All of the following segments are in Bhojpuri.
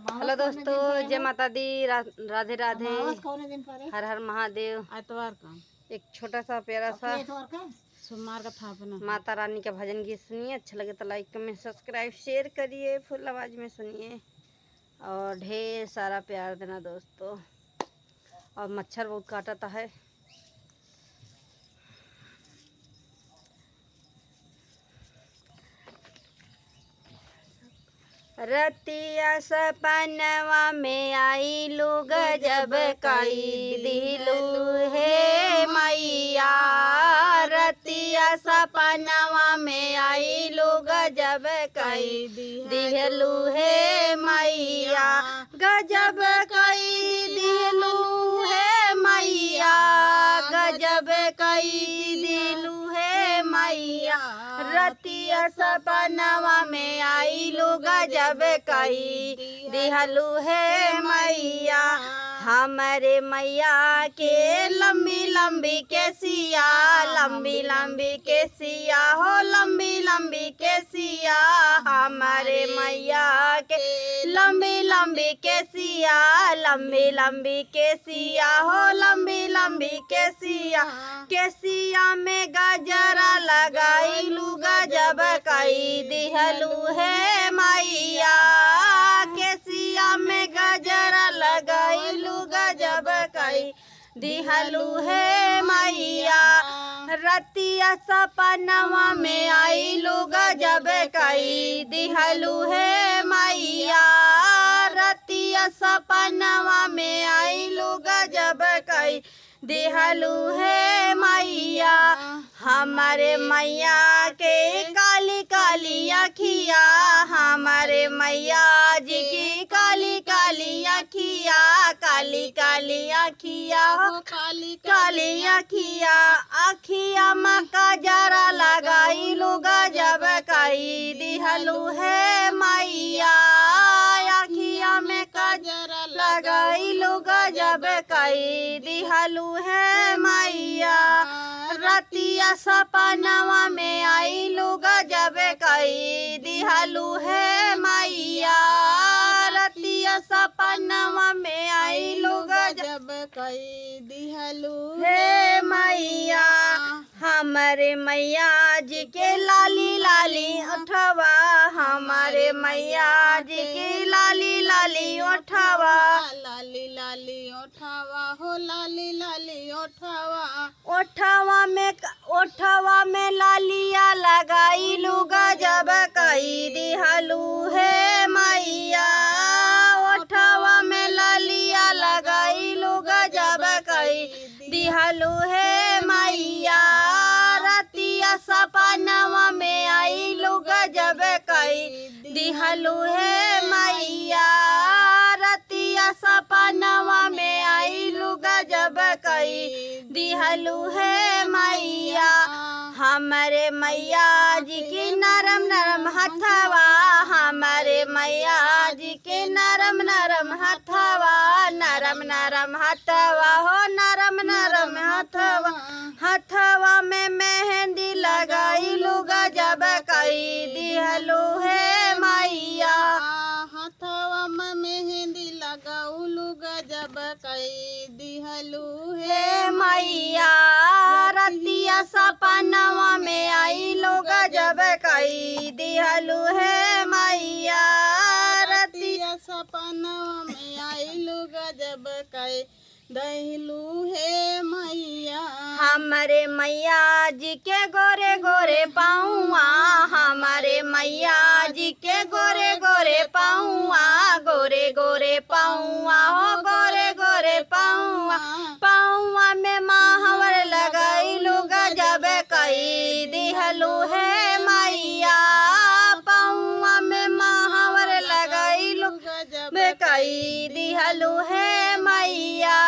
हेलो दोस्तों, जय माता दी, राधे राधे, हर हर महादेव। आतवार का एक छोटा सा प्यारा सा सोमवार का थापना माता रानी का भजन गीत सुनिए। अच्छा लगे तो लाइक कमेंट सब्सक्राइब शेयर करिए, फुल आवाज़ में सुनिए और ढेर सारा प्यार देना दोस्तों। और मच्छर बहुत काटता है। रतिया सपनवा में आई लोग जब कई दिलू हे मैया। रतिया सपनवा में आई लोग जब कई दिलू हे मैया। गजब कई दिलू हे मैया, गजब कई दिलू हे मैया। रतिया सपनवा में आई लोग जब कई दिहलू है मैया। हमारे मैया के लंबी लंबी केसिया, लंबी लंबी केसिया हो, लंबी लंबी केसिया। हमारे मैया के लंबी लंबी केसिया, लंबी लंबी केसिया हो, लंबी लंबी केसिया। केसिया में गजरा लगाई लू गजब कई दिहलू है मैया। केसिया में गजरा लगाई लू गजब कई दिहलू है मैया। रतिया सपनवा में आई लू गजब कई दिहलू है मैया। रतिया सपनवा में आई लू गजब कई दिहलू है मैया। हमारे मैया के काली काली अखिया, हमारे मैया जी की काली काली अखिया, काली काली अखिया हो, काली काली अखिया। अखिया में गजरा लगाई लू गजब कई दिहलू है मैया। अखिया में गजरा लगाई लू गजब कई दिहलू है मैया। रतिया सपनवा में आई लू गजब कई दिहलू है मैया। रतिया सपनवा में आई लू गजब कई दिहलू है मैया। हमारे मैया जी के लाली लाली उठवा, हमारे मैया जी के लाली लाली उठवा, लाली लाली ओठावा हो, लाली लाली ओठावा। ओठवा में लालिया लगाई लू गजब कई दिहलू है मैया। ओठवा में लालिया लगाई लू गजब कई दिहलू है मैया। रतिया सपनवा में आई लू गजब कई दिहलू है मैया। रतिया सपनवा में आई लू गजब कई दिहलू है मैया। हमारे मैया जी की नरम नरम हथवा, हमारे मैया जी के नरम नरम हथवा, नरम नरम हथवा हो, नरम नरम हथवा। हथवा में मेहंदी लगाई लू गजब कई दिहलू है मैया। हथवा में मेहंदी लगाऊ लू गजब कई दिहलू हे मैया। रतिया सपनवा में आई लू गजब कई दिहलू है मैया। रतिया सपनवा में आई लू गजब कई दहलू है मैया। हमारे मैया जी के गोरे गोरे पाऊआ, हमारे मैया जी के गोरे गोरे पाऊआ, गोरे गोरे पाऊआ हो, गोरे गोरे पाऊआ। पाऊआ में महावर लगाई लू गजब कई दिहलू है मैया। पाऊआ में महावर लगाई लू गजब कई दिहलू है मैया।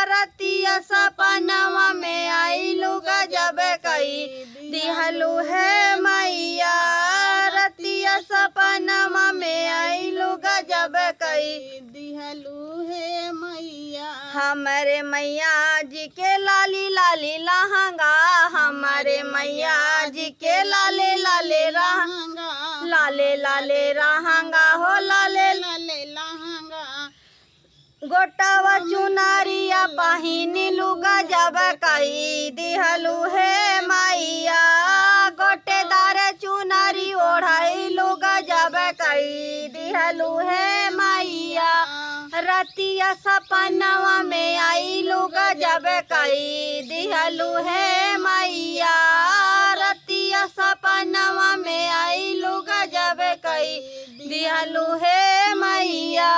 रतिया सपनवा में आई लू गजब कई दिहलू है मैया। रतिया सपनवा में आई लू गजब कई दिहलू है मैया। हमारे मैया जी के लाली लाली लहंगा, हमारे मैया जी के लाले लाले लहंगा, लाले लाले लहंगा हो, लाले लाले लहंगा। गोटावा चुनरिया पहिनिलु गजब कई दिहलु हे मैया गोटेदार चुनरी ओढ़ैलु गजब कई दिहलु हे मैया रतिया सपनवा में आइलु गजब कई दिहलु हे मैया रतिया सपनवा में आइलु गजब कई दिहलु हे मैया।